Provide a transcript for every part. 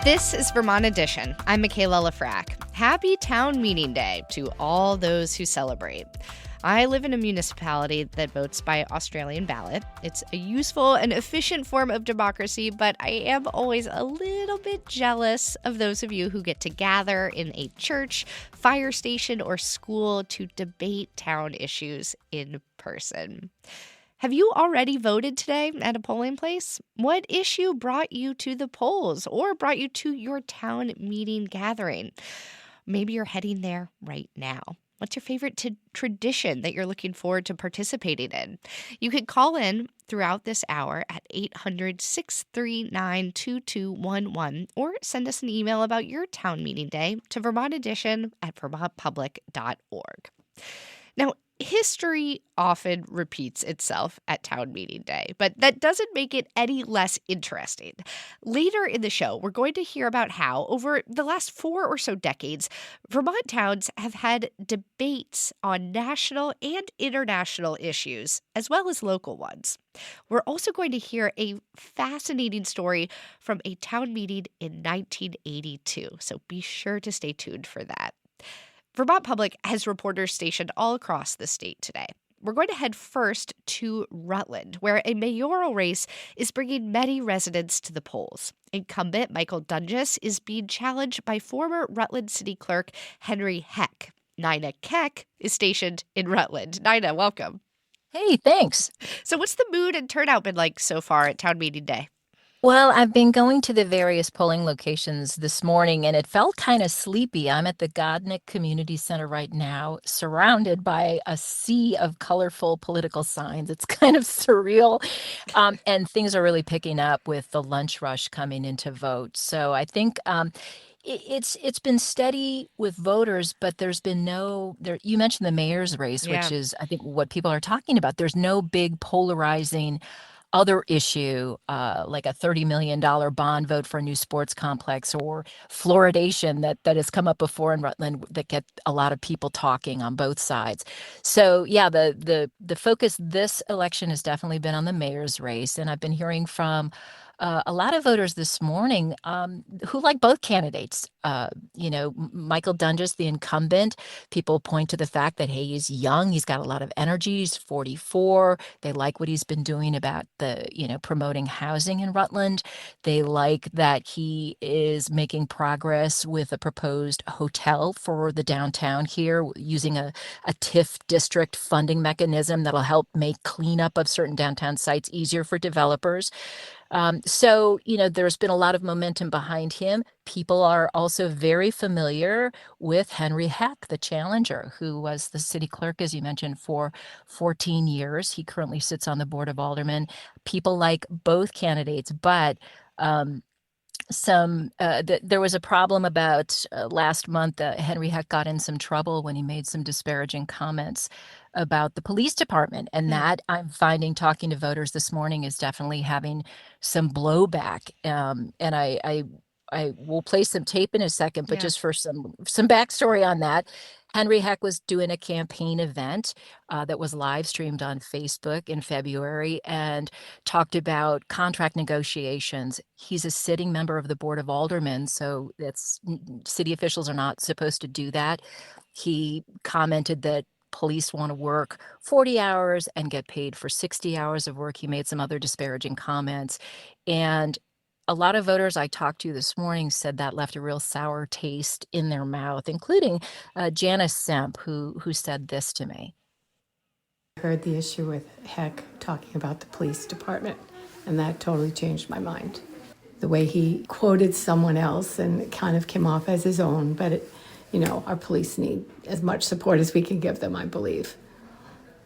This is Vermont Edition. I'm Michaela Lafrac. Happy Town Meeting Day to all those who celebrate. I live in a municipality that votes by Australian ballot. It's a useful and efficient form of democracy, but I am always a little bit jealous of those of you who get to gather in a church, fire station, or school to debate town issues in person. Have you already voted today at a polling place? What issue brought you to the polls or brought you to your town meeting gathering? Maybe you're heading there right now. What's your favorite tradition that you're looking forward to participating in? You could call in throughout this hour at 800-639-2211 or send us an email about your town meeting day to vermontedition@vermontpublic.org. Now, history often repeats itself at town meeting day, but that doesn't make it any less interesting. Later in the show, we're going to hear about how, over the last 4 or so decades, Vermont towns have had debates on national and international issues, as well as local ones. We're also going to hear a fascinating story from a town meeting in 1982, so be sure to stay tuned for that. Vermont Public has reporters stationed all across the state today. We're going to head first to Rutland, where a mayoral race is bringing many residents to the polls. Incumbent Michael Dunges is being challenged by former Rutland City Clerk Henry Heck. Nina Keck is stationed in Rutland. Nina, welcome. Hey, thanks. So what's the mood and turnout been like so far at town meeting day? Well, I've been going to the various polling locations this morning, and it felt kind of sleepy. I'm at the Godnick Community Center right now, surrounded by a sea of colorful political signs. It's kind of surreal, and things are really picking up with the lunch rush coming into vote. So I think it's been steady with voters, but there's been you mentioned the mayor's race, Yeah. which is, I think, what people are talking about. There's no big polarizing other issue, like a $30 million bond vote for a new sports complex or fluoridation that has come up before in Rutland that get a lot of people talking on both sides. So yeah, the focus this election has definitely been on the mayor's race, and I've been hearing from a lot of voters this morning who like both candidates. Michael Dunges, the incumbent, people point to the fact that, hey, he's young, he's got a lot of energy, he's 44. They like what he's been doing about promoting housing in Rutland. They like that he is making progress with a proposed hotel for the downtown here using a TIF district funding mechanism that'll help make cleanup of certain downtown sites easier for developers. There's been a lot of momentum behind him. People are also very familiar with Henry Heck, the challenger, who was the city clerk, as you mentioned, for 14 years. He currently sits on the Board of Aldermen. People like both candidates, but there was a problem about last month. Henry Heck got in some trouble when he made some disparaging comments about the police department, and that I'm finding, talking to voters this morning, is definitely having some blowback. And I will play some tape in a second, but just for some backstory on that. Henry Heck was doing a campaign event that was live streamed on Facebook in February and talked about contract negotiations. He's a sitting member of the Board of Aldermen, so city officials are not supposed to do that. He commented that police want to work 40 hours and get paid for 60 hours of work. He made some other disparaging comments, and a lot of voters I talked to this morning said that left a real sour taste in their mouth, including Janice Semp, who said this to me. I heard the issue with Heck talking about the police department, and that totally changed my mind. The way he quoted someone else, and it kind of came off as his own, but our police need as much support as we can give them, I believe.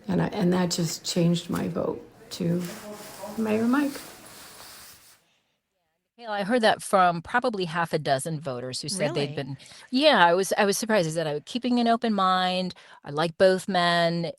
And that just changed my vote to Mayor Mike. I heard that from probably half a dozen voters who said Really? they'd been. Yeah, I was surprised. He said, I was keeping an open mind. I like both men.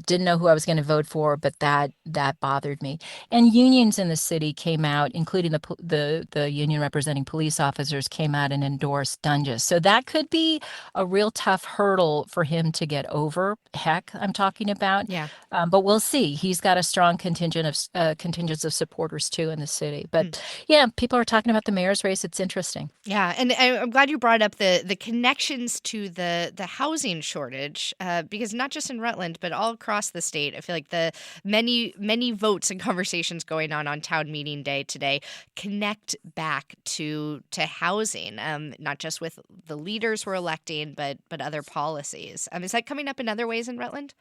Didn't know who I was going to vote for, but that bothered me. And unions in the city came out, including the union representing police officers, came out and endorsed Dunges. So that could be a real tough hurdle for him to get over. Heck, I'm talking about. Yeah. But we'll see. He's got a strong contingents of supporters too in the city. But yeah, people are talking about the mayor's race, it's interesting. Yeah, and I'm glad you brought up the connections to the housing shortage, because not just in Rutland, but all across the state, I feel like the many votes and conversations going on town meeting day today connect back to housing, not just with the leaders we're electing, but other policies. Is that coming up in other ways in Rutland?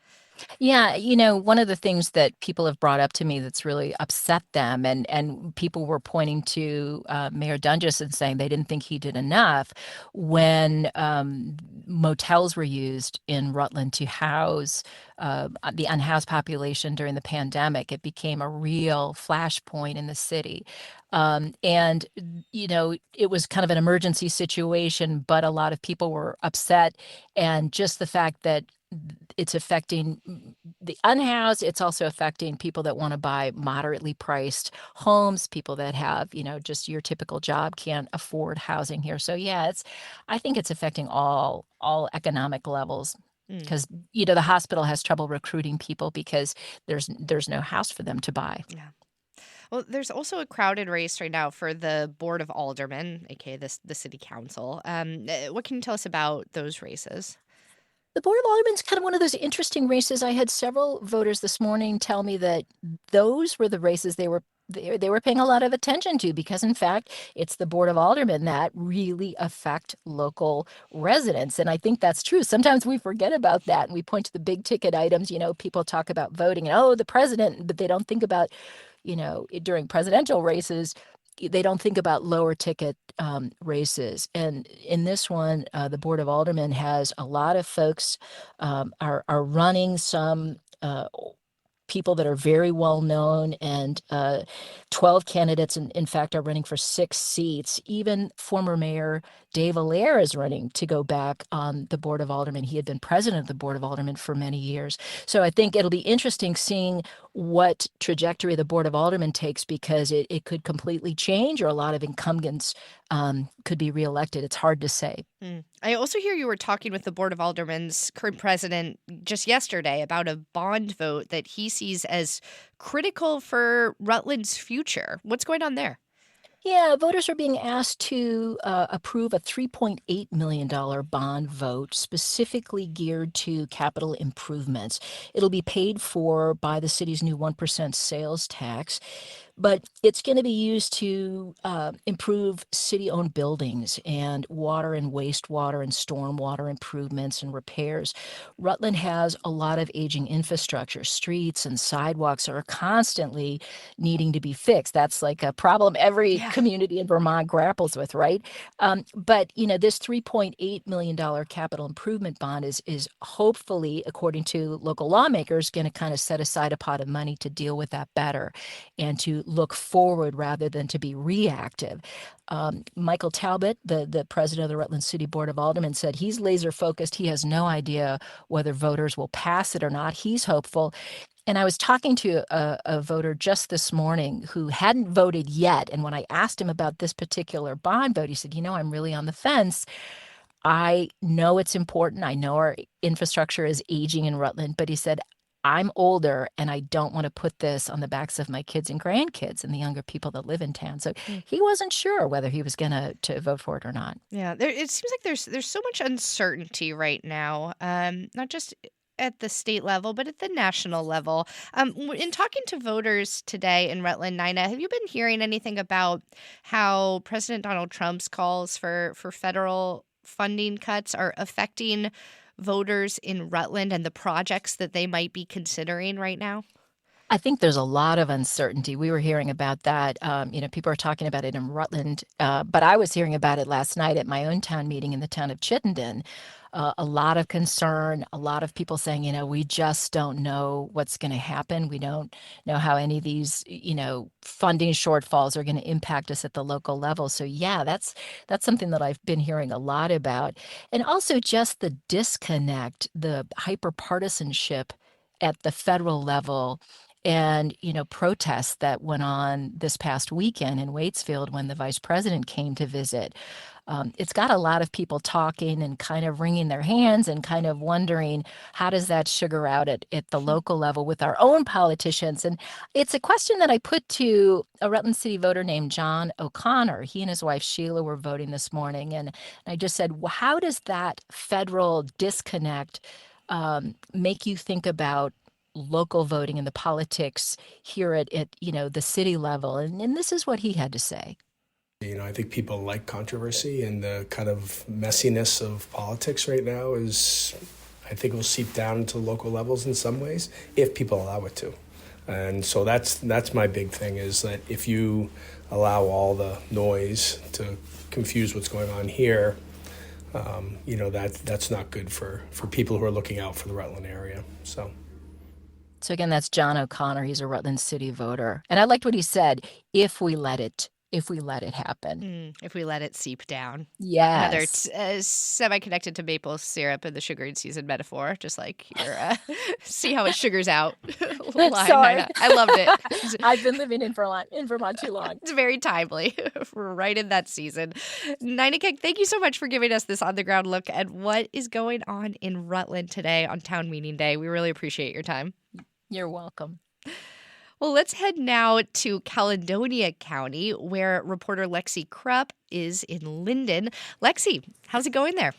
Yeah, one of the things that people have brought up to me that's really upset them, and people were pointing to Mayor Dungus and saying they didn't think he did enough when motels were used in Rutland to house the unhoused population during the pandemic. It became a real flashpoint in the city. And, it was kind of an emergency situation, but a lot of people were upset. And just the fact that it's affecting the unhoused. It's also affecting people that want to buy moderately priced homes, people that have, just your typical job can't afford housing here. So yeah, I think it's affecting all economic levels Mm, because, the hospital has trouble recruiting people because there's no house for them to buy. yeah. Well, there's also a crowded race right now for the Board of Aldermen, aka the city council. What can you tell us about those races? The Board of Aldermen's kind of one of those interesting races. I had several voters this morning tell me that those were the races they were paying a lot of attention to because, in fact, it's the Board of Aldermen that really affect local residents. And I think that's true. Sometimes we forget about that and we point to the big ticket items. People talk about voting and, oh, the president, but they don't think about, during presidential races, they don't think about lower ticket races. And in this one, the Board of Aldermen has a lot of folks are running some people that are very well known, and 12 candidates, in fact, are running for 6 seats. Even former Mayor Dave Allaire is running to go back on the Board of Aldermen. He had been president of the Board of Aldermen for many years. So I think it'll be interesting seeing what trajectory the Board of Aldermen takes because it could completely change or a lot of incumbents could be reelected. It's hard to say. I also hear you were talking with the Board of Aldermen's current president just yesterday about a bond vote that he sees as critical for Rutland's future. What's going on there? Yeah, voters are being asked to approve a $3.8 million bond vote specifically geared to capital improvements. It'll be paid for by the city's new 1% sales tax, but it's going to be used to improve city-owned buildings and water and wastewater and stormwater improvements and repairs. Rutland has a lot of aging infrastructure. Streets and sidewalks are constantly needing to be fixed. That's like a problem every Yeah. community in Vermont grapples with, right? But this $3.8 million capital improvement bond is hopefully, according to local lawmakers, going to kind of set aside a pot of money to deal with that better and to look forward rather than to be reactive. Michael Talbot, the president of the Rutland City Board of Aldermen, said he's laser focused. He has no idea whether voters will pass it or not. He's hopeful. And I was talking to a voter just this morning who hadn't voted yet. And when I asked him about this particular bond vote, he said, I'm really on the fence. I know it's important. I know our infrastructure is aging in Rutland, but he said, I'm older and I don't want to put this on the backs of my kids and grandkids and the younger people that live in town. So he wasn't sure whether he was going to vote for it or not. Yeah, it seems like there's so much uncertainty right now, not just at the state level, but at the national level. In talking to voters today in Rutland, Nina, have you been hearing anything about how President Donald Trump's calls for federal funding cuts are affecting voters in Rutland and the projects that they might be considering right now? I think there's a lot of uncertainty. We were hearing about that. People are talking about it in Rutland, but I was hearing about it last night at my own town meeting in the town of Chittenden. A lot of concern, a lot of people saying, we just don't know what's going to happen. We don't know how any of these, funding shortfalls are going to impact us at the local level. So yeah, that's something that I've been hearing a lot about. And also just the disconnect, the hyperpartisanship at the federal level and protests that went on this past weekend in Waitsfield when the vice president came to visit. It's got a lot of people talking and kind of wringing their hands and kind of wondering, how does that sugar out at the local level with our own politicians? And it's a question that I put to a Rutland City voter named John O'Connor. He and his wife Sheila were voting this morning. And I just said, well, how does that federal disconnect make you think about local voting and the politics here at the city level? And this is what he had to say. I think people like controversy, and the kind of messiness of politics right now I think will seep down into local levels in some ways if people allow it to. And so that's my big thing, is that if you allow all the noise to confuse what's going on here, that's not good for people who are looking out for the Rutland area. So again, that's John O'Connor. He's a Rutland City voter. And I liked what he said, if we let it happen. If we let it seep down. Yes. Another semi-connected to maple syrup and the sugared season metaphor, just like your see how it sugars out line. Sorry. I loved it. I've been living in Vermont too long. It's very timely. We're right in that season. Nina Keck, thank you so much for giving us this on-the-ground look at what is going on in Rutland today on Town Meeting Day. We really appreciate your time. You're welcome. Well, let's head now to Caledonia County, where reporter Lexi Krupp is in Lyndon. Lexi, how's it going there?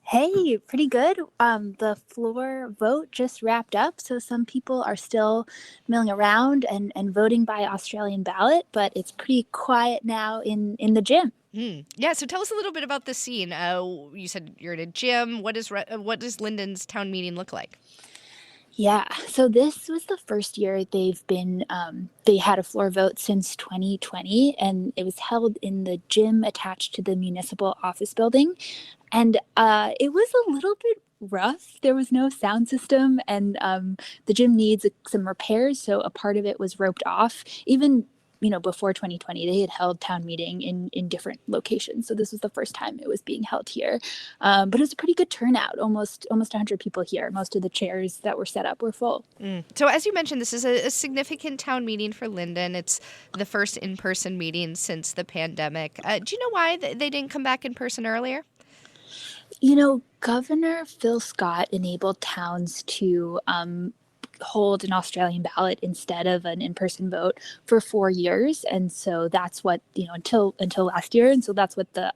Hey, pretty good. The floor vote just wrapped up, so some people are still milling around and voting by Australian ballot, but it's pretty quiet now in the gym. Yeah, so tell us a little bit about the scene. You said you're in a gym. What does Lyndon's town meeting look like? Yeah, so this was the first year they had a floor vote since 2020, and it was held in the gym attached to the municipal office building. And it was a little bit rough. There was no sound system, and the gym needs some repairs, so a part of it was roped off. Even before 2020, they had held town meeting in different locations. So this was the first time it was being held here. But it was a pretty good turnout, almost 100 people here. Most of the chairs that were set up were full. So as you mentioned, this is a significant town meeting for Lyndon. It's the first in-person meeting since the pandemic. Do you know why they didn't come back in person earlier? Governor Phil Scott enabled towns to hold an Australian ballot instead of an in-person vote for 4 years, and so that's what until last year, and so that's what the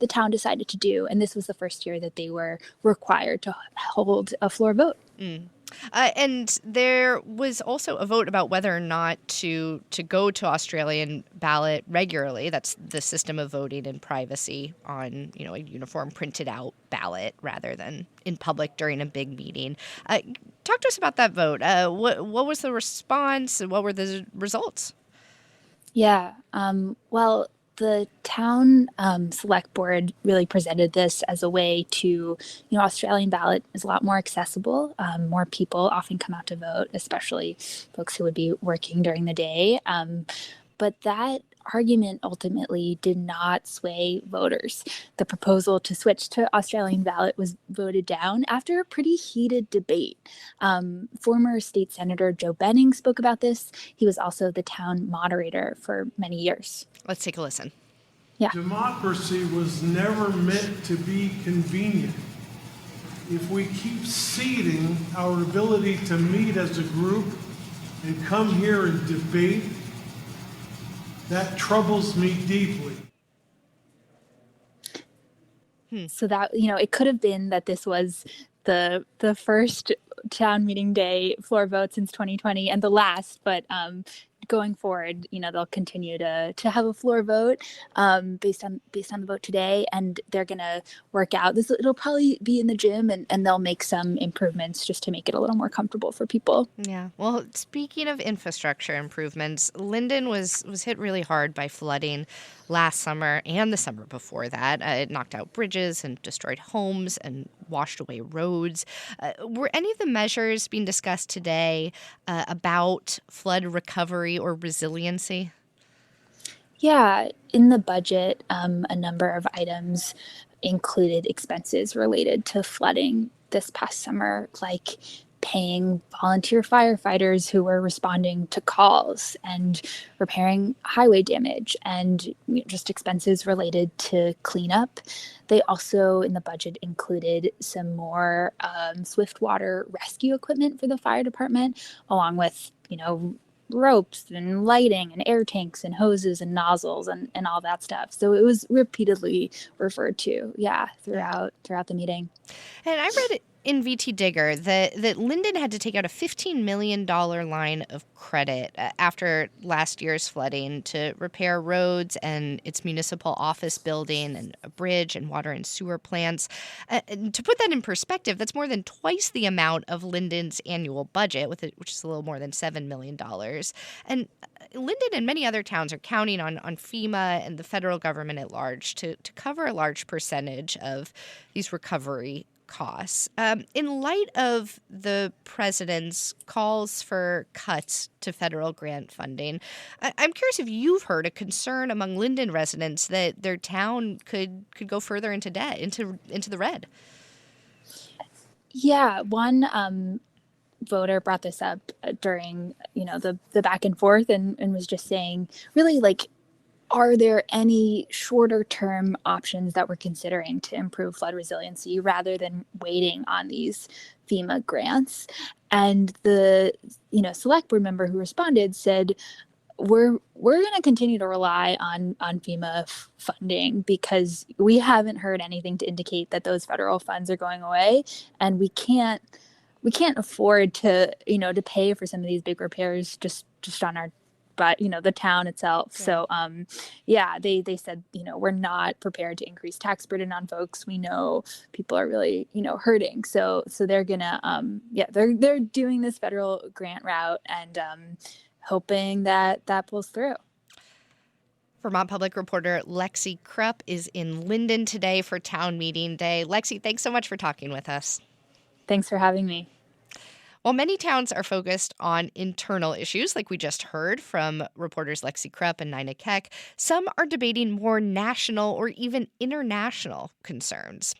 town decided to do. And this was the first year that they were required to hold a floor vote. And there was also a vote about whether or not to go to Australian ballot regularly. That's the system of voting in privacy on a uniform printed out ballot rather than in public during a big meeting. Talk to us about that vote. What was the response and what were the results? Yeah. Well, the town select board really presented this as a way to, Australian ballot is a lot more accessible. More people often come out to vote, especially folks who would be working during the day. But that argument ultimately did not sway voters. The proposal to switch to Australian ballot was voted down after a pretty heated debate. Former state senator Joe Benning spoke about this. He was also the town moderator for many years. Let's take a listen. Yeah. Democracy was never meant to be convenient. If we keep ceding our ability to meet as a group and come here and debate, that troubles me deeply. So that, it could have been that this was the first town meeting day floor vote since 2020 and the last, but going forward, they'll continue to have a floor vote based on the vote today, and they're gonna work out this. It'll probably be in the gym, and they'll make some improvements just to make it a little more comfortable for people. Yeah. Well, speaking of infrastructure improvements, Lyndon was hit really hard by flooding last summer and the summer before that. It knocked out bridges and destroyed homes and washed away roads. Were any of the measures being discussed today about flood recovery or resiliency? Yeah, in the budget, a number of items included expenses related to flooding this past summer, like paying volunteer firefighters who were responding to calls and repairing highway damage and just expenses related to cleanup. They also, in the budget, included some more swift water rescue equipment for the fire department, along with, ropes and lighting and air tanks and hoses and nozzles and all that stuff. So it was repeatedly referred to, throughout the meeting. And I read in VT Digger that Lyndon had to take out a $15 million line of credit after last year's flooding to repair roads and its municipal office building and a bridge and water and sewer plants. To put that in perspective, that's more than twice the amount of Lyndon's annual budget, which is a little more than $7 million. And Lyndon and many other towns are counting on FEMA and the federal government at large to cover a large percentage of these recovery costs. In light of the president's calls for cuts to federal grant funding, I'm curious if you've heard a concern among Lyndon residents that their town could go further into debt, into the red. Yeah, one voter brought this up during the back and forth and was just saying, really, like, are there any shorter term options that we're considering to improve flood resiliency rather than waiting on these FEMA grants? And the select board member who responded said, we're going to continue to rely on FEMA funding because we haven't heard anything to indicate that those federal funds are going away, and we can't afford to to pay for some of these big repairs just on our, but the town itself. So they said we're not prepared to increase tax burden on folks. We know people are really hurting. So they're gonna they're doing this federal grant route and hoping that pulls through. Vermont Public reporter Lexi Krupp is in Lyndon today for town meeting day. Lexi, thanks so much for talking with us. Thanks for having me. While many towns are focused on internal issues, like we just heard from reporters Lexi Krupp and Nina Keck, some are debating more national or even international concerns.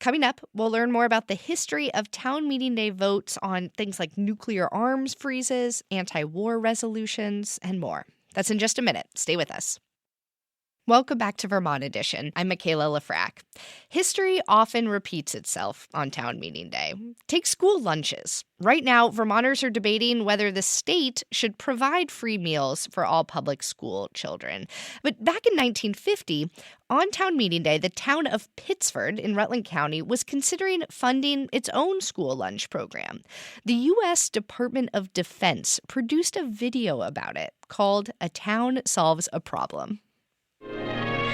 Coming up, we'll learn more about the history of town meeting day votes on things like nuclear arms freezes, anti-war resolutions, and more. That's in just a minute. Stay with us. Welcome back to Vermont Edition. I'm Michaela Lafrac. History often repeats itself on town meeting day. Take school lunches. Right now, Vermonters are debating whether the state should provide free meals for all public school children. But back in 1950, on town meeting day, the town of Pittsford in Rutland County was considering funding its own school lunch program. The U.S. Department of Defense produced a video about it called "A Town Solves a Problem."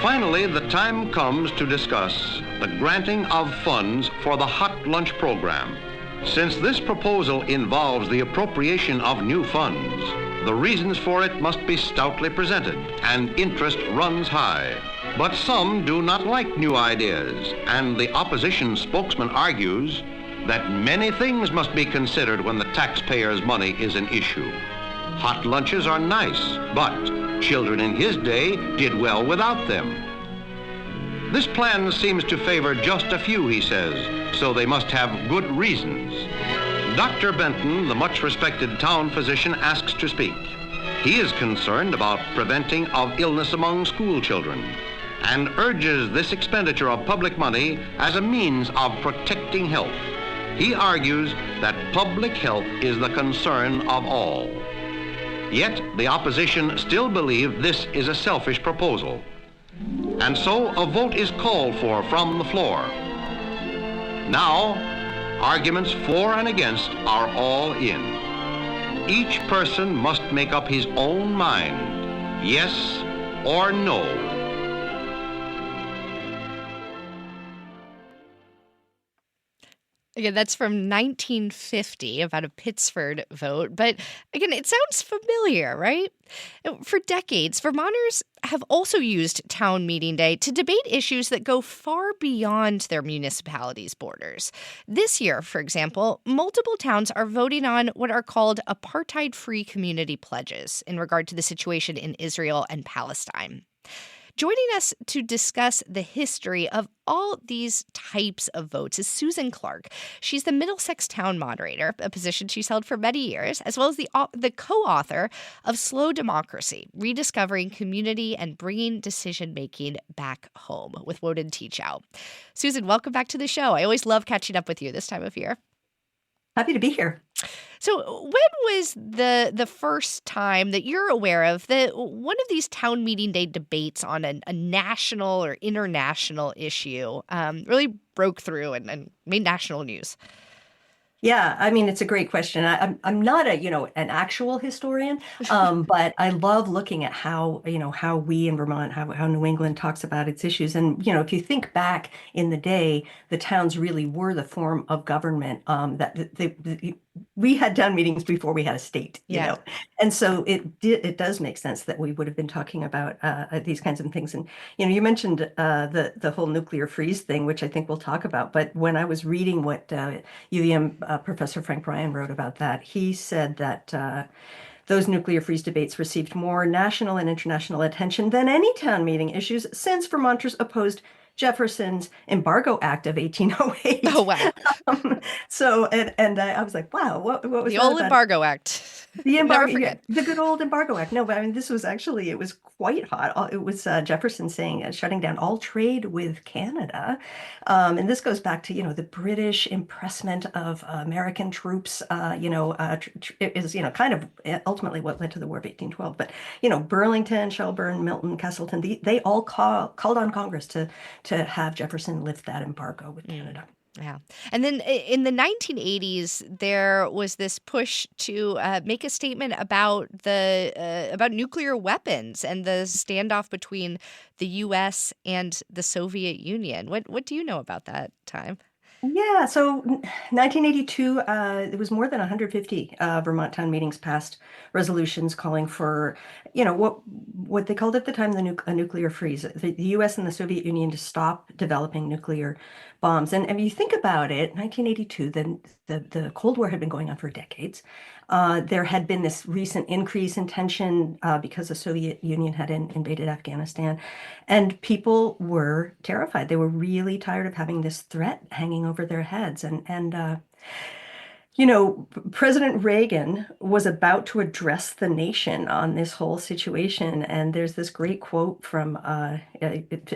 Finally, the time comes to discuss the granting of funds for the hot lunch program. Since this proposal involves the appropriation of new funds, the reasons for it must be stoutly presented, and interest runs high. But some do not like new ideas, and the opposition spokesman argues that many things must be considered when the taxpayer's money is an issue. Hot lunches are nice, but children in his day did well without them. This plan seems to favor just a few, he says, so they must have good reasons. Dr. Benton, the much-respected town physician, asks to speak. He is concerned about preventing of illness among school children and urges this expenditure of public money as a means of protecting health. He argues that public health is the concern of all. Yet the opposition still believe this is a selfish proposal. And so a vote is called for from the floor. Now, arguments for and against are all in. Each person must make up his own mind, yes or no. Again, that's from 1950, about a Pittsford vote. But again, it sounds familiar, right? For decades, Vermonters have also used town meeting day to debate issues that go far beyond their municipalities' borders. This year, for example, multiple towns are voting on what are called apartheid-free community pledges in regard to the situation in Israel and Palestine. Joining us to discuss the history of all these types of votes is Susan Clark. She's the Middlesex town moderator, a position she's held for many years, as well as the co-author of Slow Democracy, Rediscovering Community and Bringing Decision-Making Back Home with Woden Teachow. Susan, welcome back to the show. I always love catching up with you this time of year. Happy to be here. So when was the first time that you're aware of that one of these town meeting day debates on a national or international issue really broke through and made national news? Yeah, I mean, it's a great question. I'm not an actual historian, but I love looking at how we in Vermont, how New England talks about its issues. And, if you think back in the day, the towns really were the form of government we had town meetings before we had a state, and so it does make sense that we would have been talking about these kinds of things. And you mentioned the whole nuclear freeze thing, which I think we'll talk about. But when I was reading what UVM Professor Frank Bryan wrote about that, he said that those nuclear freeze debates received more national and international attention than any town meeting issues since Vermonters opposed Jefferson's Embargo Act of 1808. Oh, wow. I was like, wow, what was the that old about? Embargo Act? The embargo, Never the good old Embargo Act. No, but I mean, it was quite hot. It was Jefferson saying shutting down all trade with Canada. And this goes back to, the British impressment of American troops, it is, kind of ultimately what led to the War of 1812. But, Burlington, Shelburne, Milton, Castleton, they all called on Congress to have Jefferson lift that embargo with Canada. Yeah. And then in the 1980s, there was this push to make a statement about about nuclear weapons and the standoff between the U.S. and the Soviet Union. What do you know about that time? Yeah, so 1982, it was more than 150 Vermont town meetings passed resolutions calling for, what they called at the time a nuclear freeze. The U.S. and the Soviet Union to stop developing nuclear bombs. And if you think about it, 1982, the Cold War had been going on for decades. There had been this recent increase in tension because the Soviet Union had invaded Afghanistan, and people were terrified. They were really tired of having this threat hanging over their heads. And President Reagan was about to address the nation on this whole situation. And there's this great quote from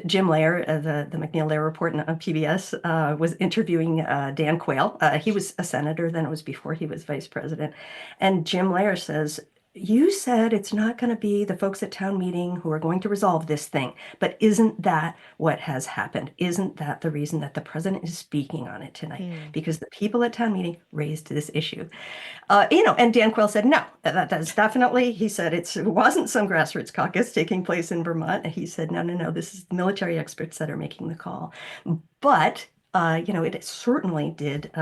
Jim Lair, the McNeil-Lair Report on PBS, was interviewing Dan Quayle. He was a senator, then it was before he was vice president. And Jim Lair says, "You said it's not going to be the folks at town meeting who are going to resolve this thing, but isn't that what has happened? Isn't that the reason that the president is speaking on it tonight? Because the people at town meeting raised this issue." And Dan Quayle said, no, that's definitely, he said, it wasn't some grassroots caucus taking place in Vermont. And he said, no, this is military experts that are making the call. But, it certainly did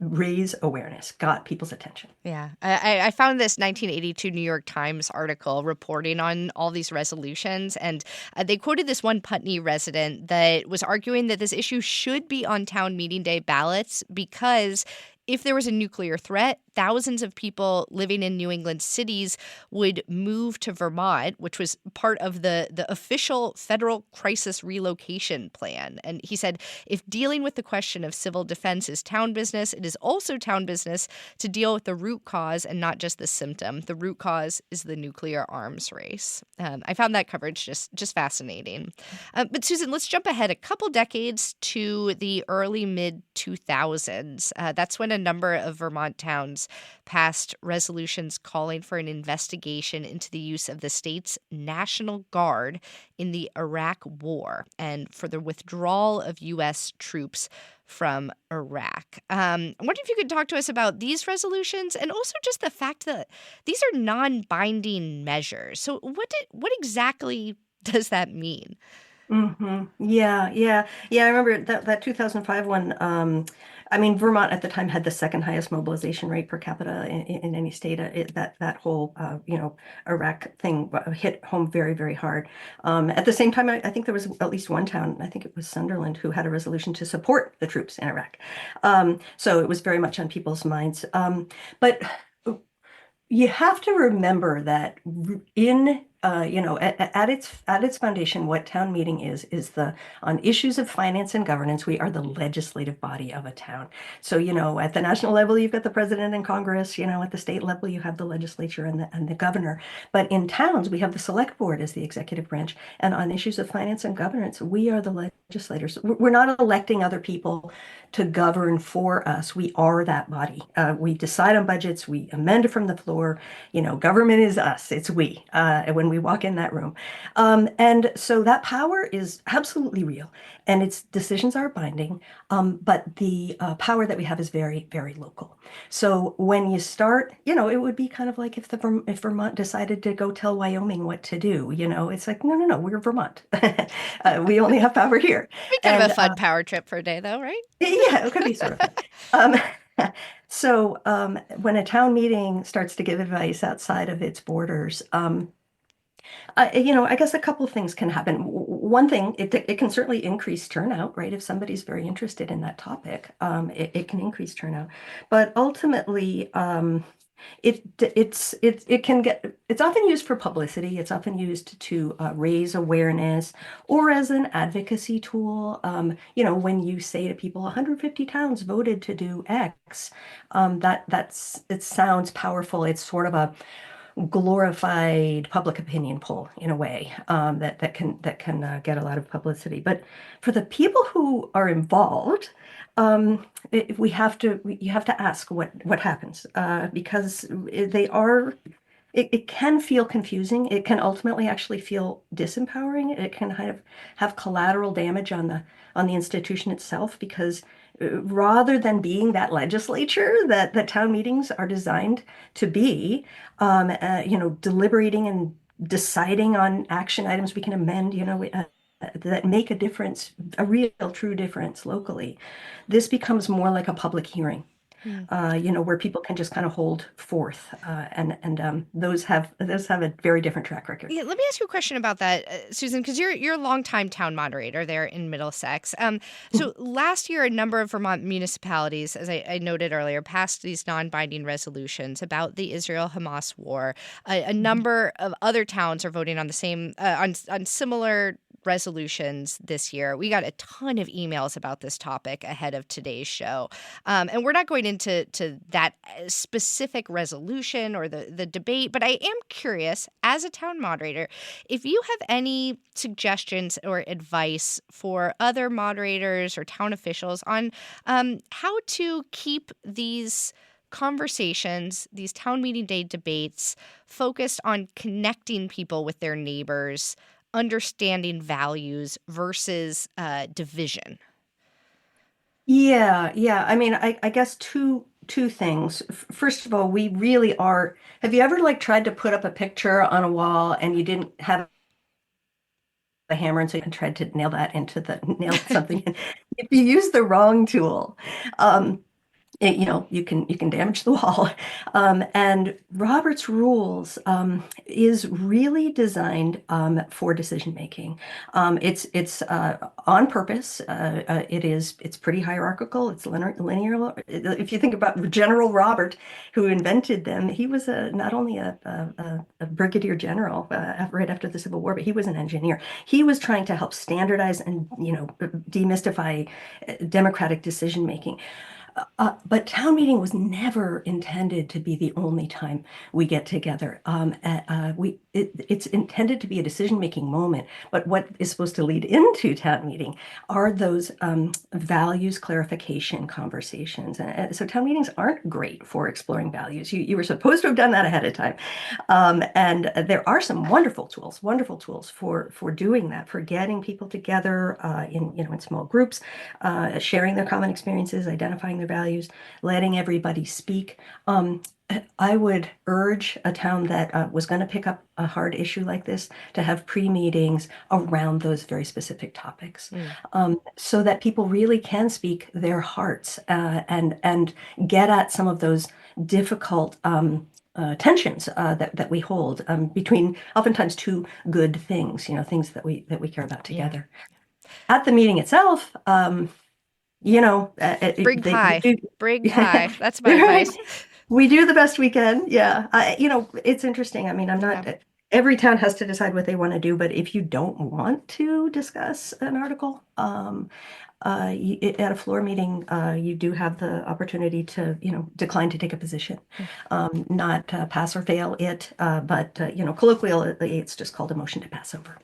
raise awareness, got people's attention. Yeah. I found this 1982 New York Times article reporting on all these resolutions, and they quoted this one Putney resident that was arguing that this issue should be on town meeting day ballots because if there was a nuclear threat, thousands of people living in New England cities would move to Vermont, which was part of the official federal crisis relocation plan. And he said, if dealing with the question of civil defense is town business, it is also town business to deal with the root cause and not just the symptom. The root cause is the nuclear arms race. I found that coverage just fascinating. But Susan, let's jump ahead a couple decades to the early mid-2000s. That's when a number of Vermont towns passed resolutions calling for an investigation into the use of the state's National Guard in the Iraq War and for the withdrawal of U.S. troops from Iraq. I wonder if you could talk to us about these resolutions and also just the fact that these are non-binding measures. So what exactly does that mean? Mm-hmm. Yeah. I remember that 2005 one. Vermont at the time had the second highest mobilization rate per capita in any state. That whole Iraq thing hit home very, very hard. At the same time, I think there was at least one town, I think it was Sunderland, who had a resolution to support the troops in Iraq. So it was very much on people's minds. But you have to remember that in At its foundation, what town meeting is the on issues of finance and governance, we are the legislative body of a town. So, at the national level, you've got the president and Congress, at the state level, you have the legislature and the governor. But in towns, we have the select board as the executive branch. And on issues of finance and governance, we are the legislators. We're not electing other people to govern for us. We are that body. We decide on budgets, we amend from the floor. Government is us, it's we, when we walk in that room. And so that power is absolutely real, and its decisions are binding, but the power that we have is very, very local. So when you start, it would be kind of like if Vermont decided to go tell Wyoming what to do, it's like, no, no, no, we're Vermont. We only have power here. Be kind of a fun power trip for a day, though, right? Yeah, it could be sort of. So when a town meeting starts to give advice outside of its borders, I guess a couple of things can happen. One thing, it can certainly increase turnout, right? If somebody's very interested in that topic, it can increase turnout. But ultimately, it's often used for publicity. It's often used to raise awareness or as an advocacy tool. When you say to people, 150 towns voted to do X, it sounds powerful. It's sort of a glorified public opinion poll in a way, that can get a lot of publicity. But for the people who are involved, you have to ask what happens, because it can feel confusing. It can ultimately actually feel disempowering. It can kind of have collateral damage on the institution itself, because rather than being that legislature that town meetings are designed to be, deliberating and deciding on action items we can amend, that make a difference, a real true difference locally, this becomes more like a public hearing. Where people can just kind of hold forth, and those have a very different track record. Yeah, let me ask you a question about that, Susan, because you're a longtime town moderator there in Middlesex. So last year, a number of Vermont municipalities, as I noted earlier, passed these non-binding resolutions about the Israel-Hamas war. A number of other towns are voting on the same on similar resolutions this year. We got a ton of emails about this topic ahead of today's show. And we're not going into that specific resolution or the debate, but I am curious, as a town moderator, if you have any suggestions or advice for other moderators or town officials on how to keep these conversations, these town meeting day debates, focused on connecting people with their neighbors, understanding values versus division. Yeah. I mean, I guess two things. First of all, we really are. Have you ever tried to put up a picture on a wall and you didn't have a hammer, and so you tried to nail something in? If you use the wrong tool, you can damage the wall. And Robert's rules is really designed for decision making. It's on purpose. It's pretty hierarchical. It's linear. If you think about General Robert, who invented them, he was not only a brigadier general right after the Civil War, but he was an engineer. He was trying to help standardize and demystify democratic decision making. But town meeting was never intended to be the only time we get together. It's intended to be a decision-making moment, but what is supposed to lead into town meeting are those values clarification conversations. So town meetings aren't great for exploring values. You were supposed to have done that ahead of time. And there are some wonderful tools for doing that, for getting people together in small groups, sharing their common experiences, identifying their values, letting everybody speak. I would urge a town that was going to pick up a hard issue like this to have pre-meetings around those very specific topics, so that people really can speak their hearts, and get at some of those difficult tensions that we hold between oftentimes two good things, things that we care about together. Yeah. At the meeting itself, bring pie. That's my right. advice. We do the best we can. Yeah. It's interesting. I mean, I'm not, every town has to decide what they want to do, but if you don't want to discuss an article at a floor meeting, you do have the opportunity to, decline to take a position, not pass or fail it, but colloquially, it's just called a motion to pass over.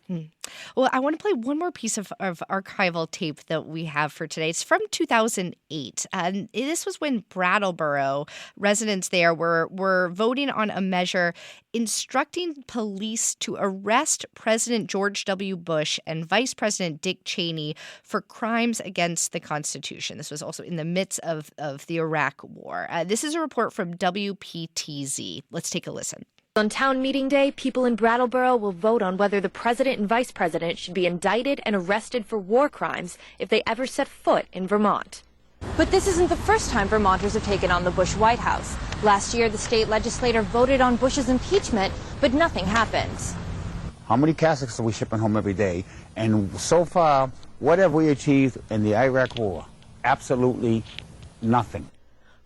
Well, I want to play one more piece of archival tape that we have for today. It's from 2008. And this was when Brattleboro residents there were voting on a measure instructing police to arrest President George W. Bush and Vice President Dick Cheney for crimes against the Constitution. This was also in the midst of the Iraq War. This is a report from WPTZ. Let's take a listen. On town meeting day, people in Brattleboro will vote on whether the president and vice president should be indicted and arrested for war crimes if they ever set foot in Vermont. But this isn't the first time Vermonters have taken on the Bush White House. Last year, the state legislature voted on Bush's impeachment, but nothing happened. How many caskets are we shipping home every day? And so far, what have we achieved in the Iraq War? Absolutely nothing.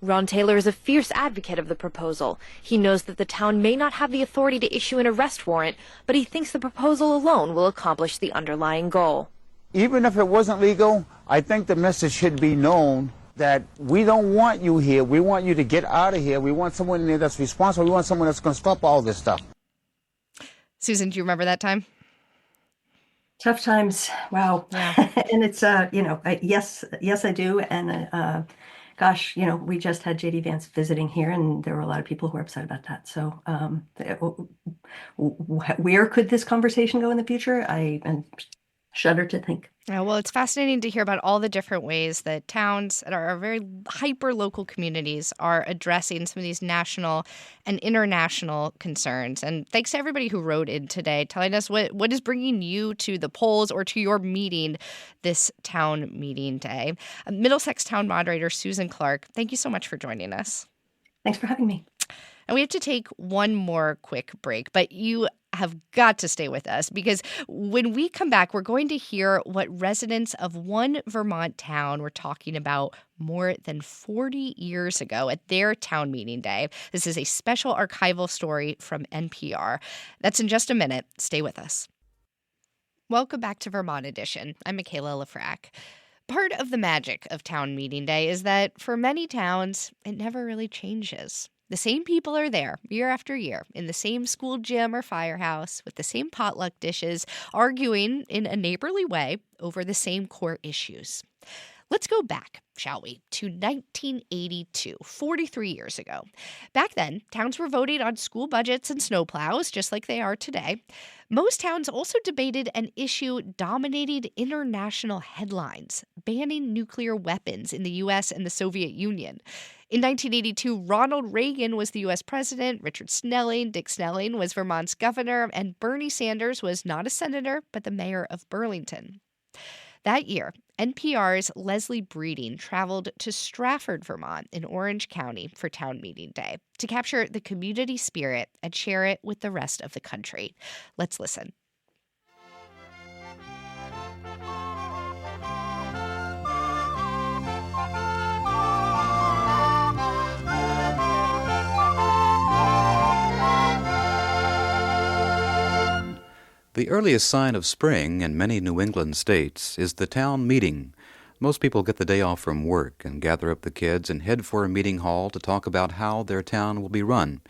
Ron Taylor is a fierce advocate of the proposal. He knows that the town may not have the authority to issue an arrest warrant, but he thinks the proposal alone will accomplish the underlying goal. Even if it wasn't legal, I think the message should be known that we don't want you here. We want you to get out of here. We want someone in there that's responsible. We want someone that's going to stop all this stuff. Susan, do you remember that time? Tough times. Wow. Yeah. And it's, yes, I do. And, gosh, we just had J.D. Vance visiting here, and there were a lot of people who were upset about that. So where could this conversation go in the future? I shudder to think. Well, it's fascinating to hear about all the different ways that towns and our very hyper-local communities are addressing some of these national and international concerns. And thanks to everybody who wrote in today, telling us what is bringing you to the polls or to your meeting this town meeting day. Middlesex Town Moderator Susan Clark, thank you so much for joining us. Thanks for having me. And we have to take one more quick break, but you have got to stay with us because when we come back, we're going to hear what residents of one Vermont town were talking about more than 40 years ago at their town meeting day. This is a special archival story from NPR. That's in just a minute. Stay with us. Welcome back to Vermont Edition. I'm Michaela Lafrac. Part of the magic of town meeting day is that for many towns, it never really changes. The same people are there year after year in the same school gym or firehouse with the same potluck dishes, arguing in a neighborly way over the same core issues. Let's go back, shall we, to 1982, 43 years ago. Back then, towns were voting on school budgets and snowplows, just like they are today. Most towns also debated an issue dominating international headlines, banning nuclear weapons in the U.S. and the Soviet Union. In 1982, Ronald Reagan was the U.S. president, Richard Snelling, Dick Snelling was Vermont's governor, and Bernie Sanders was not a senator, but the mayor of Burlington. That year, NPR's Leslie Breeding traveled to Strafford, Vermont, in Orange County for town meeting day to capture the community spirit and share it with the rest of the country. Let's listen. The earliest sign of spring in many New England states is the town meeting. Most people get the day off from work and gather up the kids and head for a meeting hall to talk about how their town will be run.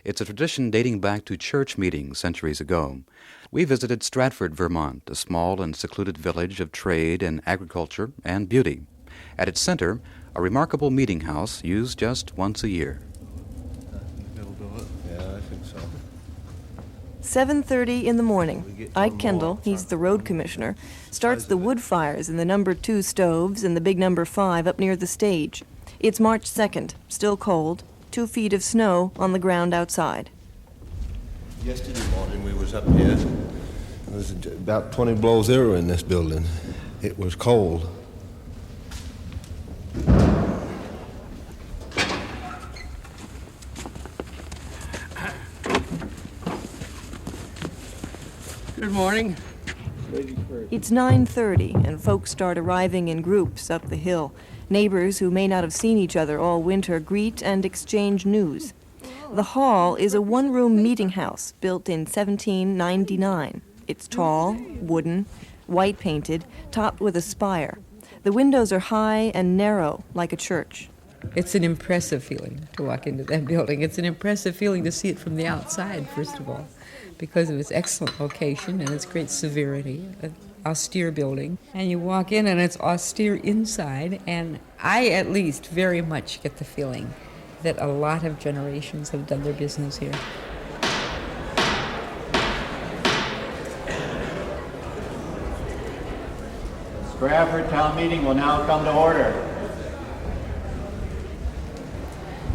It's a tradition dating back to church meetings centuries ago. We visited Stratford, Vermont, a small and secluded village of trade and agriculture and beauty. At its center, a remarkable meeting house used just once a year. 7:30 in the morning. Ike Kendall, he's the road commissioner, starts the wood fires in the number 2 stoves and the big number 5 up near the stage. It's March 2nd, still cold, 2 feet of snow on the ground outside. Yesterday morning we was up here. There was about 20 below zero in this building. It was cold. Good morning. It's 9:30, and folks start arriving in groups up the hill. Neighbors who may not have seen each other all winter greet and exchange news. The hall is a one-room meeting house built in 1799. It's tall, wooden, white-painted, topped with a spire. The windows are high and narrow, like a church. It's an impressive feeling to walk into that building. It's an impressive feeling to see it from the outside, first of all, because of its excellent location and its great severity, an austere building. And you walk in and it's austere inside, and I at least very much get the feeling that a lot of generations have done their business here. The Strafford Town Meeting will now come to order.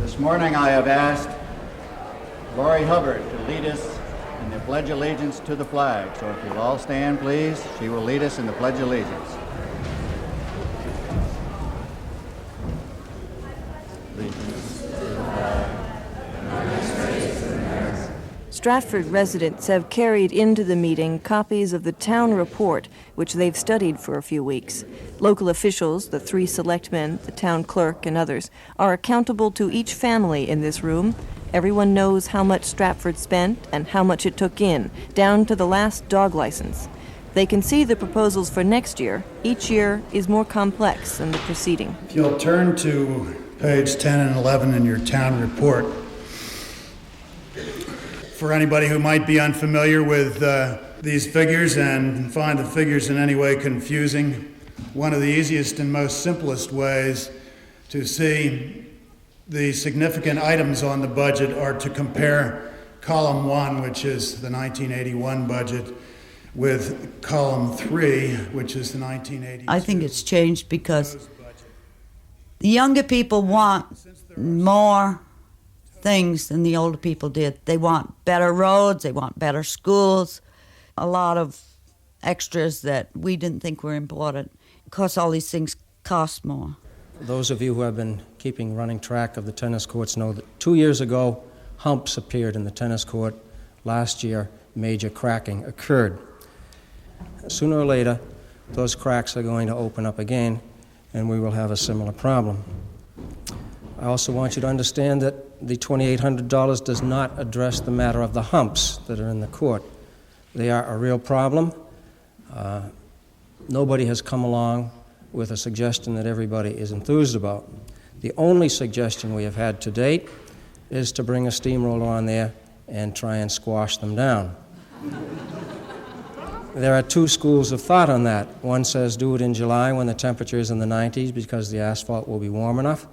This morning I have asked Lori Hubbard to lead us in the Pledge of Allegiance to the flag. So if you'll all stand, please, she will lead us in the Pledge of Allegiance. Strafford residents have carried into the meeting copies of the town report, which they've studied for a few weeks. Local officials, the 3 selectmen, the town clerk, and others, are accountable to each family in this room. Everyone knows how much Strafford spent and how much it took in, down to the last dog license. They can see the proposals for next year. Each year is more complex than the preceding. If you'll turn to page 10 and 11 in your town report. For anybody who might be unfamiliar with these figures and find the figures in any way confusing, one of the easiest and most simplest ways to see the significant items on the budget are to compare column 1, which is the 1981 budget, with column 3, which is the 1982. I think it's changed because the younger people want more things than the older people did. They want better roads, they want better schools, a lot of extras that we didn't think were important. Of course, all these things cost more. Those of you who have been keeping running track of the tennis courts know that 2 years ago, humps appeared in the tennis court. Last year, major cracking occurred. Sooner or later, those cracks are going to open up again, and we will have a similar problem. I also want you to understand that the $2,800 does not address the matter of the humps that are in the court. They are a real problem. Nobody has come along with a suggestion that everybody is enthused about. The only suggestion we have had to date is to bring a steamroller on there and try and squash them down. There are 2 schools of thought on that. One says do it in July when the temperature is in the 90s because the asphalt will be warm enough.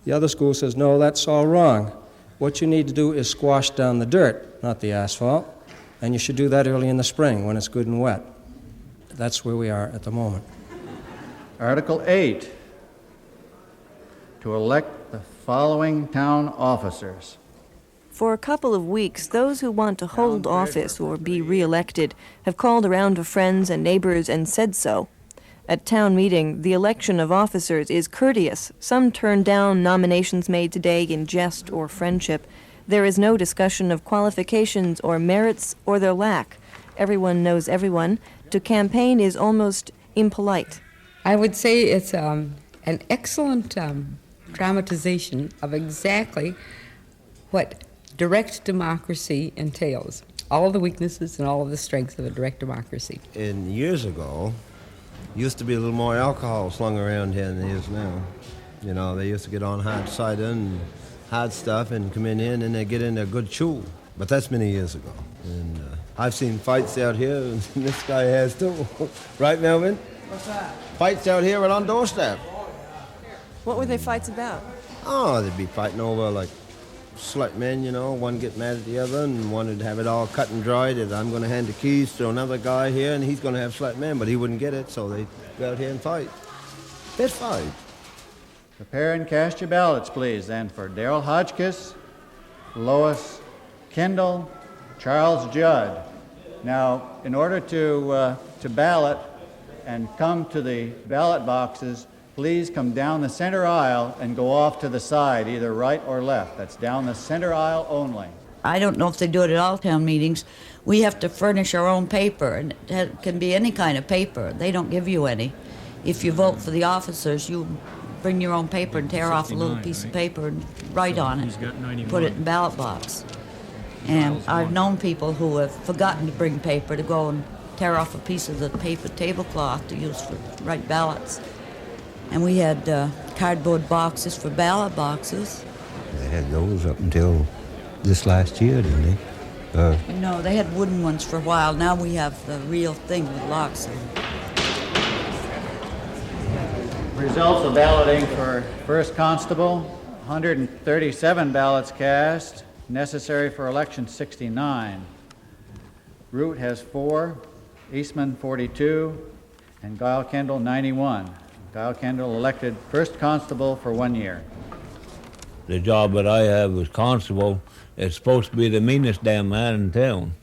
The other school says, no, that's all wrong. What you need to do is squash down the dirt, not the asphalt, and you should do that early in the spring when it's good and wet. That's where we are at the moment. Article 8, to elect the following town officers. For a couple of weeks, those who want to hold office or be re-elected have called around to friends and neighbors and said so. At town meeting, the election of officers is courteous. Some turn down nominations made today in jest or friendship. There is no discussion of qualifications or merits or their lack. Everyone knows everyone. To campaign is almost impolite. I would say it's an excellent dramatization of exactly what direct democracy entails. All of the weaknesses and all of the strengths of a direct democracy. In years ago, used to be a little more alcohol slung around here than there is now. You know, they used to get on hard cider and hard stuff and come in here and then they get in a good chew. But that's many years ago. And I've seen fights out here, and this guy has too. Right, Melvin? What's that? Fights out here right on doorstep. What were they fights about? Oh, they'd be fighting over, like, slut men, you know. One get mad at the other, and one would have it all cut and dried that I'm going to hand the keys to another guy here, and he's going to have slut men, but he wouldn't get it, so they'd go out here and fight. They'd fight. Prepare and cast your ballots, please, then, for Darrell Hotchkiss, Lois Kendall, Charles Judd. Now, in order to ballot and come to the ballot boxes, please come down the center aisle and go off to the side, either right or left. That's down the center aisle only. I don't know if they do it at all town meetings. We have to furnish our own paper, and it can be any kind of paper. They don't give you any. If you vote for the officers, you bring your own paper and tear off a little piece of paper and write on it, put it in ballot box. And I've known people who have forgotten to bring paper to go and tear off a piece of the paper tablecloth to use for write ballots. And we had cardboard boxes for ballot boxes. They had those up until this last year, didn't they? No, they had wooden ones for a while. Now we have the real thing with locks. Results of balloting for first constable, 137 ballots cast, necessary for election 69. Root has 4, Eastman 42, and Guile Kendall 91. Guile Kendall elected first constable for 1 year. The job that I have as constable is supposed to be the meanest damn man in town.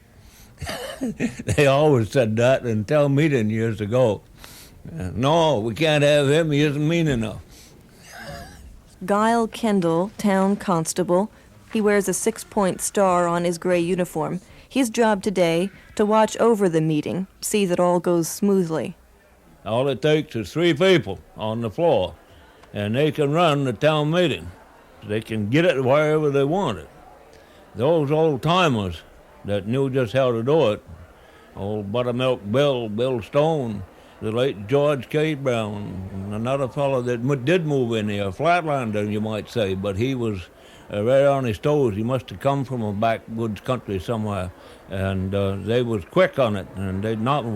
They always said that in town meeting years ago. No, we can't have him, he isn't mean enough. Guile Kendall, town constable. He wears a 6-point star on his gray uniform. His job today, to watch over the meeting, see that all goes smoothly. All it takes is 3 people on the floor, and they can run the town meeting. They can get it wherever they want it. Those old-timers that knew just how to do it, old Buttermilk Bill, Bill Stone, the late George K. Brown, and another fellow that did move in here, Flatlander, you might say, but he was right on his toes. He must have come from a backwoods country somewhere, and they was quick on it. And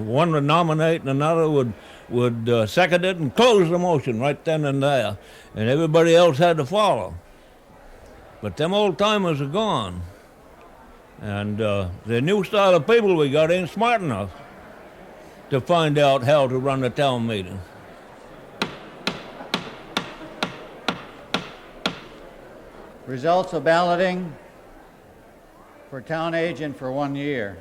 one would nominate, and another would second it and close the motion right then and there, and everybody else had to follow. But them old-timers are gone, and the new style of people we got ain't smart enough to find out how to run a town meeting. Results of balloting for town agent for 1 year.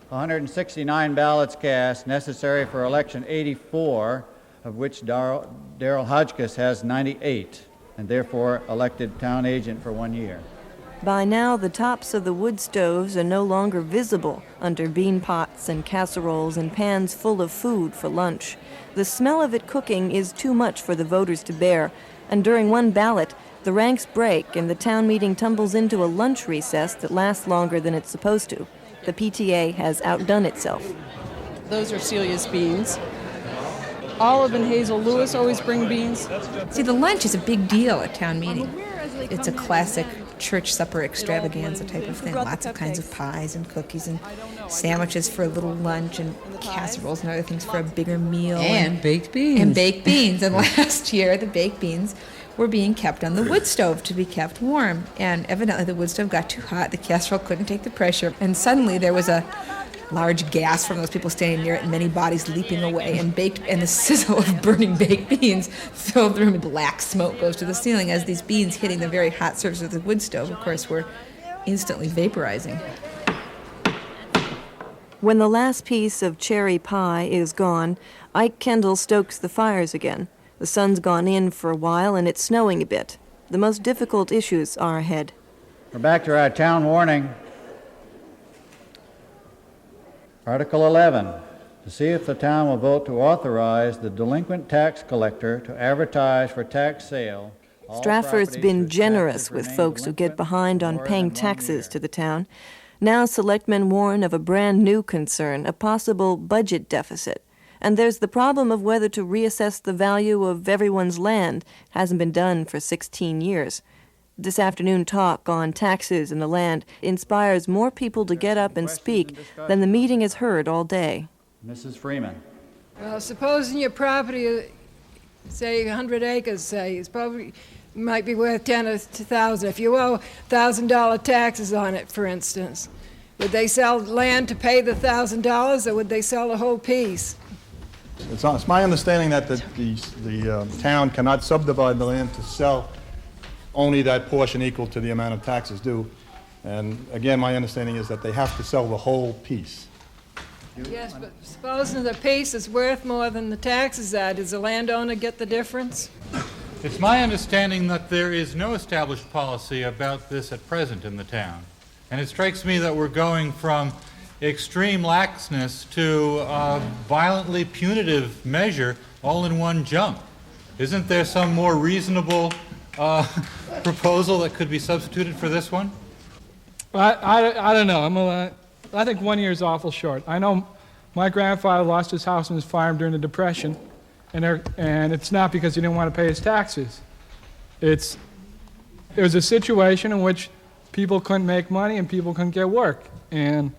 169 ballots cast, necessary for election 84, of which Darrell Hodgkiss has 98, and therefore elected town agent for 1 year. By now, the tops of the wood stoves are no longer visible under bean pots and casseroles and pans full of food for lunch. The smell of it cooking is too much for the voters to bear, and during one ballot, the ranks break and the town meeting tumbles into a lunch recess that lasts longer than it's supposed to. The PTA has outdone itself. Those are Celia's beans. Olive and Hazel Lewis always bring beans. See, the lunch is a big deal at town meeting. It's a classic church supper extravaganza type of thing. Lots of kinds of pies and cookies and sandwiches for a little lunch and casseroles and other things for a bigger meal. And baked beans. And baked beans. And last year, the baked beans were being kept on the wood stove to be kept warm. And evidently the wood stove got too hot. The casserole couldn't take the pressure. And suddenly there was a large gas from those people standing near it, and many bodies leaping away, and the sizzle of burning baked beans filled the room, and black smoke goes to the ceiling as these beans hitting the very hot surface of the wood stove, of course, were instantly vaporizing. When the last piece of cherry pie is gone, Ike Kendall stokes the fires again. The sun's gone in for a while, and it's snowing a bit. The most difficult issues are ahead. We're back to our town warning. Article 11, to see if the town will vote to authorize the delinquent tax collector to advertise for tax sale. Strafford's been generous with folks who get behind on paying taxes to the town. Now selectmen warn of a brand new concern, a possible budget deficit. And there's the problem of whether to reassess the value of everyone's land. It hasn't been done for 16 years. This afternoon talk on taxes and the land inspires more people to get up and speak than the meeting has heard all day. Mrs. Freeman. Well, supposing your property, say 100 acres, say, it's probably might be worth 10 or 2,000. If you owe $1,000 taxes on it, for instance, would they sell land to pay the $1,000, or would they sell the whole piece? It's my understanding that the town cannot subdivide the land to sell only that portion equal to the amount of taxes due. And again, my understanding is that they have to sell the whole piece. Yes, but supposing the piece is worth more than the taxes are, does the landowner get the difference? It's my understanding that there is no established policy about this at present in the town. And it strikes me that we're going from extreme laxness to a violently punitive measure all in one jump. Isn't there some more reasonable proposal that could be substituted for this one? I don't know. I think 1 year is awful short. I know my grandfather lost his house and his farm during the Depression, and it's not because he didn't want to pay his taxes. It was a situation in which people couldn't make money and people couldn't get work. And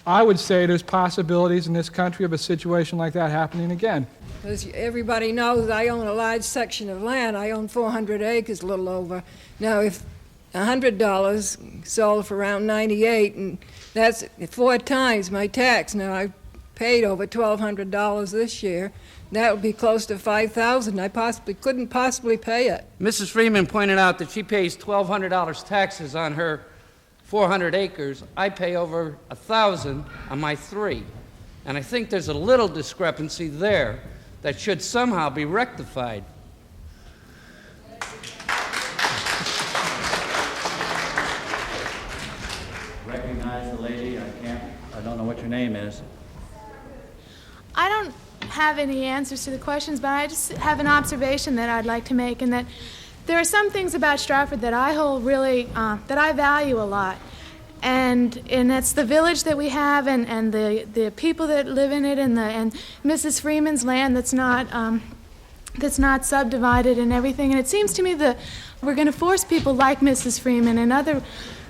I would say there's possibilities in this country of a situation like that happening again. As everybody knows, I own a large section of land. I own 400 acres, a little over. Now, if $100 sold for around 98, and that's 4 times my tax. Now, I paid over $1,200 this year. That would be close to $5,000. I couldn't possibly pay it. Mrs. Freeman pointed out that she pays $1,200 taxes on her 400 acres. I pay over $1,000 on my 3. And I think there's a little discrepancy there that should somehow be rectified. Recognize the lady. I don't know what your name is. I don't have any answers to the questions, but I just have an observation that I'd like to make, and that there are some things about Strafford that I hold really, that I value a lot. And it's the village that we have, and the people that live in it, and Mrs. Freeman's land that's not subdivided and everything. And it seems to me that we're going to force people like Mrs. Freeman and other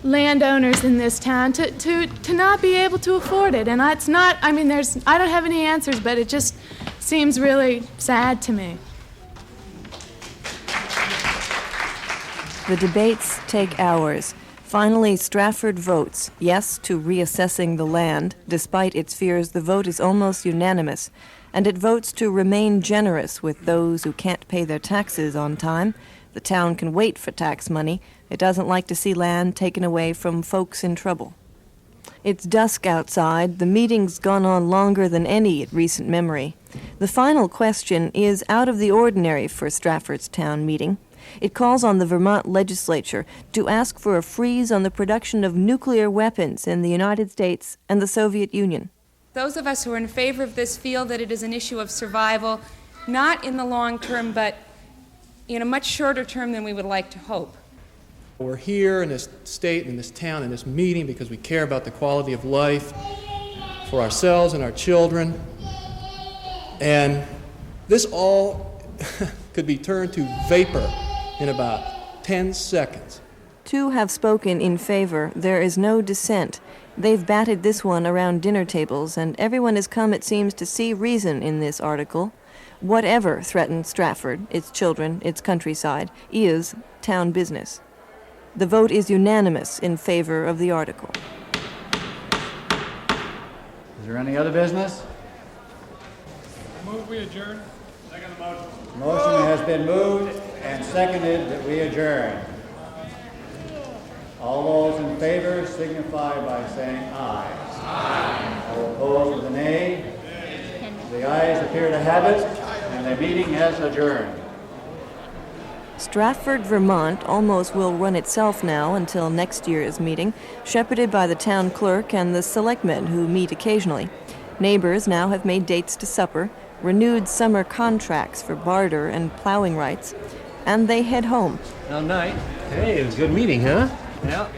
landowners in this town to not be able to afford it. And it's not, I mean, I don't have any answers, but it just seems really sad to me. The debates take hours. Finally, Strafford votes yes to reassessing the land. Despite its fears, the vote is almost unanimous, and it votes to remain generous with those who can't pay their taxes on time. The town can wait for tax money. It doesn't like to see land taken away from folks in trouble. It's dusk outside. The meeting's gone on longer than any in recent memory. The final question is out of the ordinary for Strafford's town meeting. It calls on the Vermont legislature to ask for a freeze on the production of nuclear weapons in the United States and the Soviet Union. Those of us who are in favor of this feel that it is an issue of survival, not in the long term, but in a much shorter term than we would like to hope. We're here in this state, in this town, in this meeting because we care about the quality of life for ourselves and our children. And this all could be turned to vapor in about 10 seconds. 2 have spoken in favor. There is no dissent. They've batted this one around dinner tables, and everyone has come, it seems, to see reason in this article. Whatever threatens Strafford, its children, its countryside, is town business. The vote is unanimous in favor of the article. Is there any other business? Move we adjourn. Second motion. Motion has been moved and seconded that we adjourn. All those in favor signify by saying aye. Aye. All opposed with an nay. The ayes appear to have it, and the meeting has adjourned. Strafford, Vermont almost will run itself now until next year's meeting, shepherded by the town clerk and the selectmen who meet occasionally. Neighbors now have made dates to supper, renewed summer contracts for barter and plowing rights, and they head home. All night. Hey, it was a good meeting, huh? Yeah.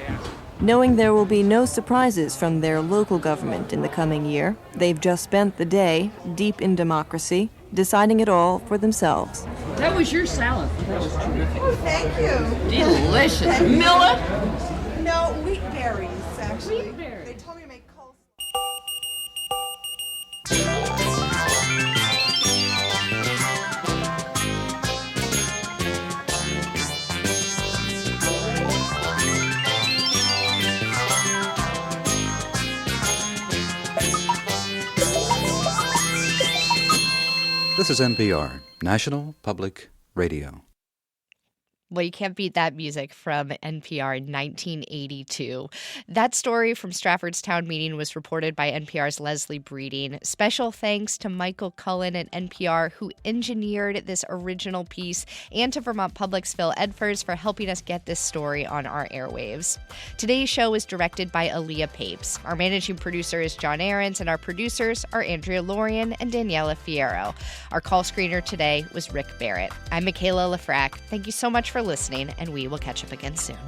Knowing there will be no surprises from their local government in the coming year, they've just spent the day, deep in democracy, deciding it all for themselves. That was your salad. That was terrific. Oh, thank you. Delicious. Millet? No, wheat berries, actually. Wheat berries. They told me to make coleslaw. This is NPR, National Public Radio. Well, you can't beat that music from NPR in 1982. That story from Strafford's town meeting was reported by NPR's Leslie Breeding. Special thanks to Michael Cullen at NPR, who engineered this original piece, and to Vermont Public's Phil Edfors for helping us get this story on our airwaves. Today's show is directed by Aaliyah Papes. Our managing producer is John Ahrens, and our producers are Andrea Lorian and Daniela Fierro. Our call screener today was Rick Barrett. I'm Michaela Lafrac. Thank you so much for listening, and we will catch up again soon.